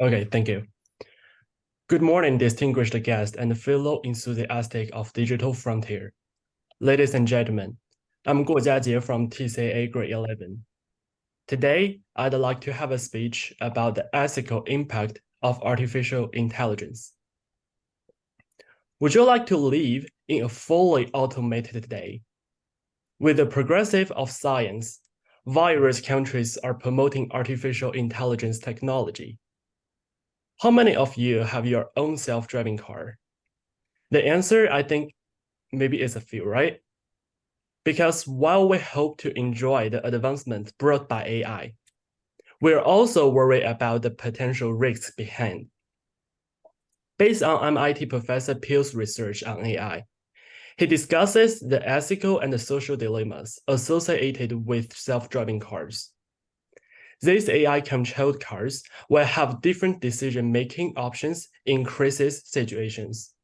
Okay, thank you. Good morning, distinguished guests and fellow enthusiastic of digital frontier. Ladies and gentlemen, I'm Guo Jiajie from TCA Grade 11. Today, I'd like to have a speech about the ethical impact of artificial intelligence. Would you like to live in a fully automated day? With the progressive of science, various countries are promoting artificial intelligence technology. How many of you have your own self-driving car? The answer, I think, maybe is a few, right? Because while we hope to enjoy the advancements brought by AI, we're also worried about the potential risks behind. Based on MIT Professor Peel's research on AI, he discusses the ethical and the social dilemmas associated with self-driving cars. These AI-controlled cars will have different decision-making options in crisis situations.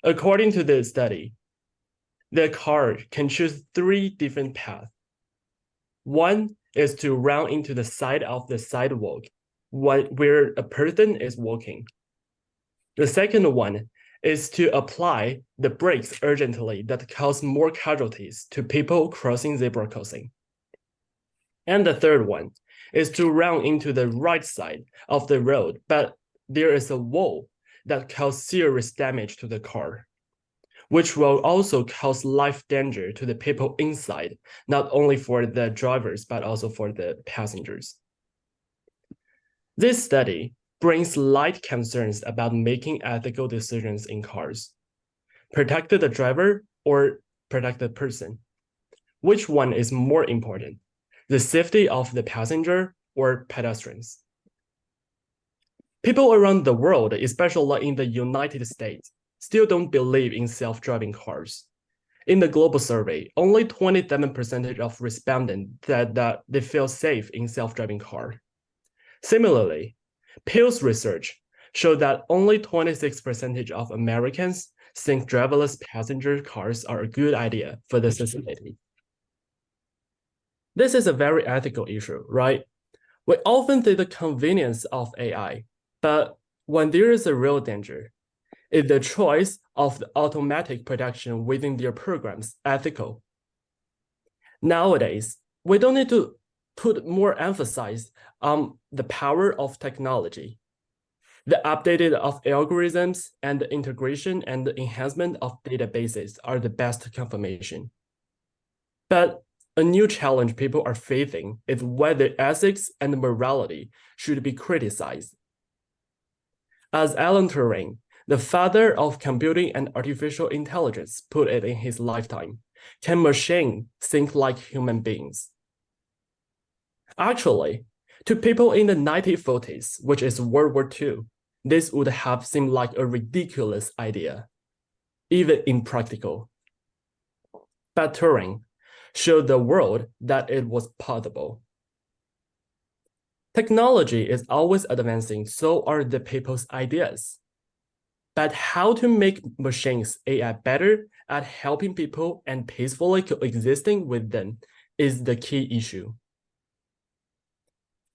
According to the study, the car can choose 3 different paths. One is to run into the side of the sidewalk where a person is walking. The second one is to apply the brakes urgently that cause more casualties to people crossing zebra crossing. And the third one is to run into the right side of the road, but there is a wall that causes serious damage to the car, which will also cause life danger to the people inside, not only for the drivers, but also for the passengers. This study brings light concerns about making ethical decisions in cars. Protect the driver or protect the person? Which one is more important? The safety of the passenger or pedestrians? People around the world, especially in the United States, still don't believe in self-driving cars. In the global survey, only 27% of respondents said that they feel safe in self-driving car. Similarly, Peel's research showed that only 26% of Americans think driverless passenger cars are a good idea for the society. This is a very ethical issue, right? We often see the convenience of AI, but when there is a real danger, is the choice of the automatic production within their programs ethical? Nowadays, we don't need to put more emphasis on the power of technology. The updated of algorithms and the integration and the enhancement of databases are the best confirmation. But a new challenge people are facing is whether ethics and morality should be criticized. As Alan Turing, the father of computing and artificial intelligence, put it in his lifetime, can machines think like human beings? Actually, to people in the 1940s, which is World War II, this would have seemed like a ridiculous idea, even impractical. But Turing showed the world that it was possible. Technology is always advancing, so are the people's ideas. But how to make machines AI better at helping people and peacefully coexisting with them is the key issue.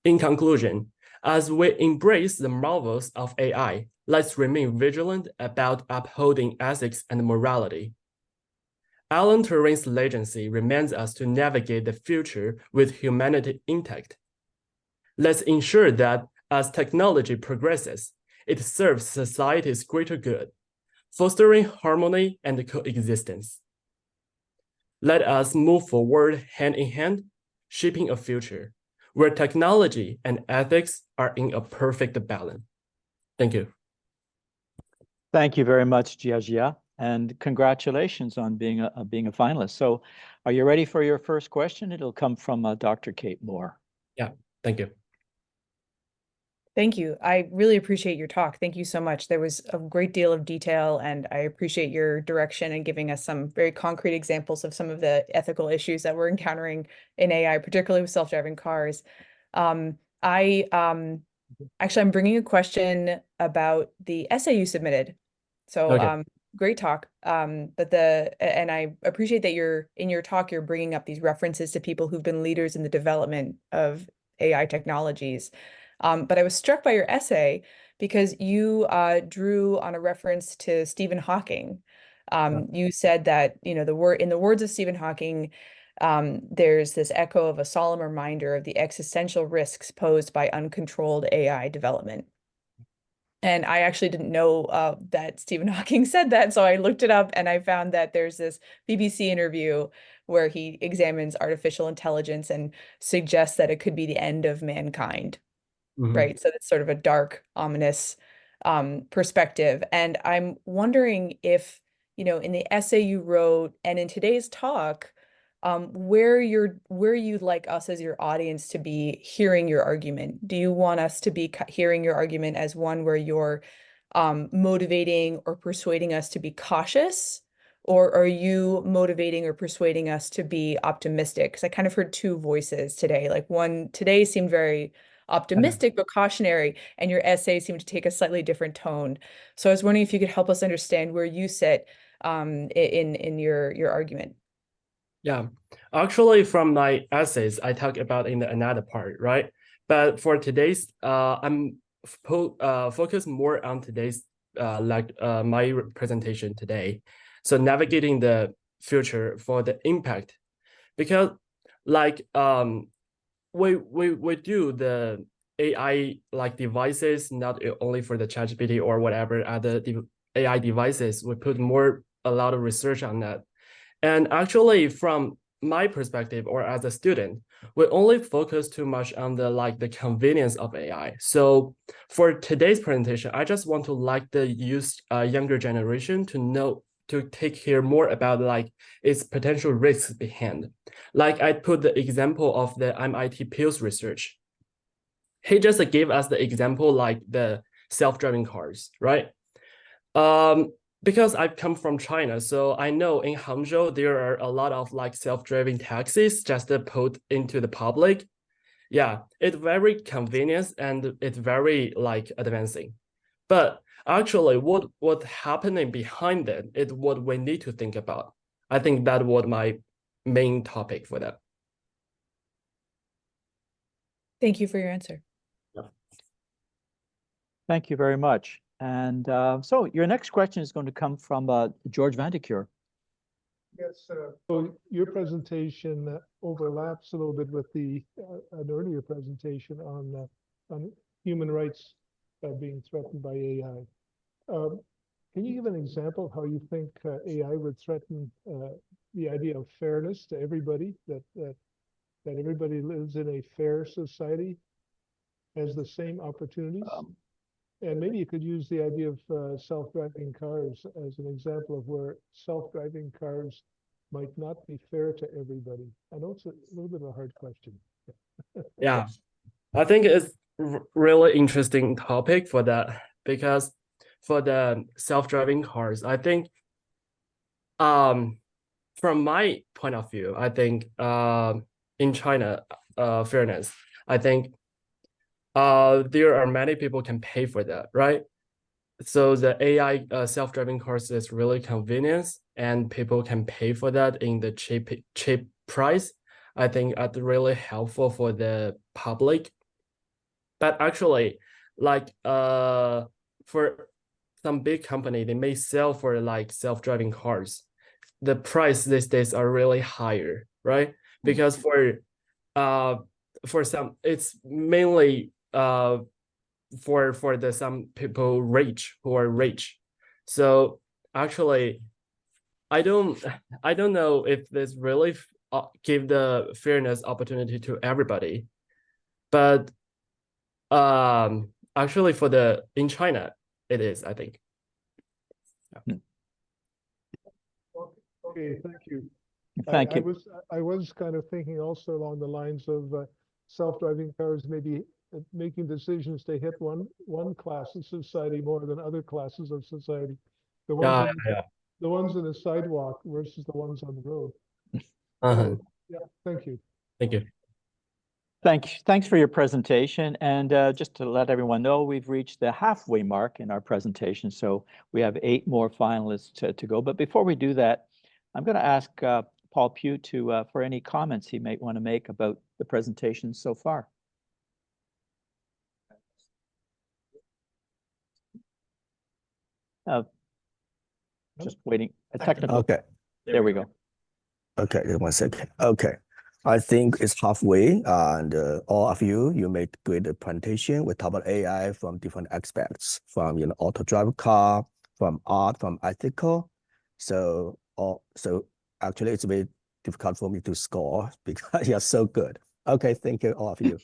In conclusion, as we embrace the marvels of AI, let's remain vigilant about upholding ethics and morality. Alan Turing's legacy reminds us to navigate the future with humanity intact. Let's ensure that as technology progresses, it serves society's greater good, fostering harmony and coexistence. Let us move forward hand in hand, shaping a future where technology and ethics are in a perfect balance. Thank you. Thank you very much, Jiajie, and congratulations on being a finalist. So are you ready for your first question? It'll come from Dr. Kate Moore. Yeah, thank you. Thank you. I really appreciate your talk. Thank you so much. There was a great deal of detail, and I appreciate your direction and giving us some very concrete examples of some of the ethical issues that we're encountering in AI, particularly with self-driving cars. Actually, I'm bringing a question about the essay you submitted. So Okay. great talk. And I appreciate that in your talk, you're bringing up these references to people who've been leaders in the development of AI technologies. But I was struck by your essay because you drew on a reference to Stephen Hawking. You said that, in the words of Stephen Hawking, there's this echo of a solemn reminder of the existential risks posed by uncontrolled AI development. And I actually didn't know that Stephen Hawking said that, so I looked it up and I found that there's this BBC interview where he examines artificial intelligence and suggests that it could be the end of mankind. Right? So it's sort of a dark, ominous perspective. And I'm wondering if, in the essay you wrote and in today's talk, where you'd like us as your audience to be hearing your argument. Do you want us to be hearing your argument as one where you're motivating or persuading us to be cautious? Or are you motivating or persuading us to be optimistic? Because I kind of heard two voices today. Like one today seemed very optimistic but cautionary, and your essay seemed to take a slightly different tone. So I was wondering if you could help us understand where you sit in your argument. Yeah, actually, from my essays, I talk about in another part, right? But for today's, I'm focused more on today's, my presentation today. So navigating the future for the impact, because like we do the AI like devices, not only for the ChatGPT or whatever other AI devices. We put a lot of research on that. And actually, from my perspective or as a student, we only focus too much on the convenience of AI. So for today's presentation, I just want to the younger generation to take care more about its potential risks behind. Like I put the example of the MIT Pills research. He just gave us the example like the self-driving cars, right? Because I've come from China, so I know in Hangzhou there are a lot of self-driving taxis just put into the public. Yeah, it's very convenient and it's very advancing. But actually, what happening behind it is what we need to think about. I think that was my main topic for that. Thank you for your answer. Yeah. Thank you very much. And so your next question is going to come from George Vandecure. Yes, so your presentation overlaps a little bit with an earlier presentation on human rights being threatened by AI. Can you give an example of how you think AI would threaten the idea of fairness to everybody, that everybody lives in a fair society, has the same opportunities? And maybe you could use the idea of self-driving cars as an example of where self-driving cars might not be fair to everybody. I know it's a little bit of a hard question. Yeah, I think it's really interesting topic for that, because for the self-driving cars, I think from my point of view, I think in China, fairness, I think there are many people can pay for that, right? So the AI self-driving cars is really convenient and people can pay for that in the cheap price. I think that's really helpful for the public. But actually, for some big company, they may sell for self-driving cars. The price these days are really higher, right? Because for some, it's mainly for some people who are rich. So actually, I don't know if this really give the fairness opportunity to everybody, but actually in China it is, I think. Yeah. Okay, thank you. Thank you. I was kind of thinking also along the lines of self-driving cars maybe making decisions to hit one class of society more than other classes of society. The ones in the sidewalk versus the ones on the road. Yeah, thank you. Thank you. Thanks for your presentation. And just to let everyone know, we've reached the halfway mark in our presentation. So we have 8 more finalists to go. But before we do that, I'm going to ask Paul Pugh for any comments he might want to make about the presentation so far. Just waiting, a technical, Okay, there we go. okay, 1 second. Okay, I think it's halfway, and all of you, you made great presentation. We talk about AI from different aspects, from auto drive car, from art, from ethical. So actually, it's very difficult for me to score because you're so good. Okay, thank you, all of you.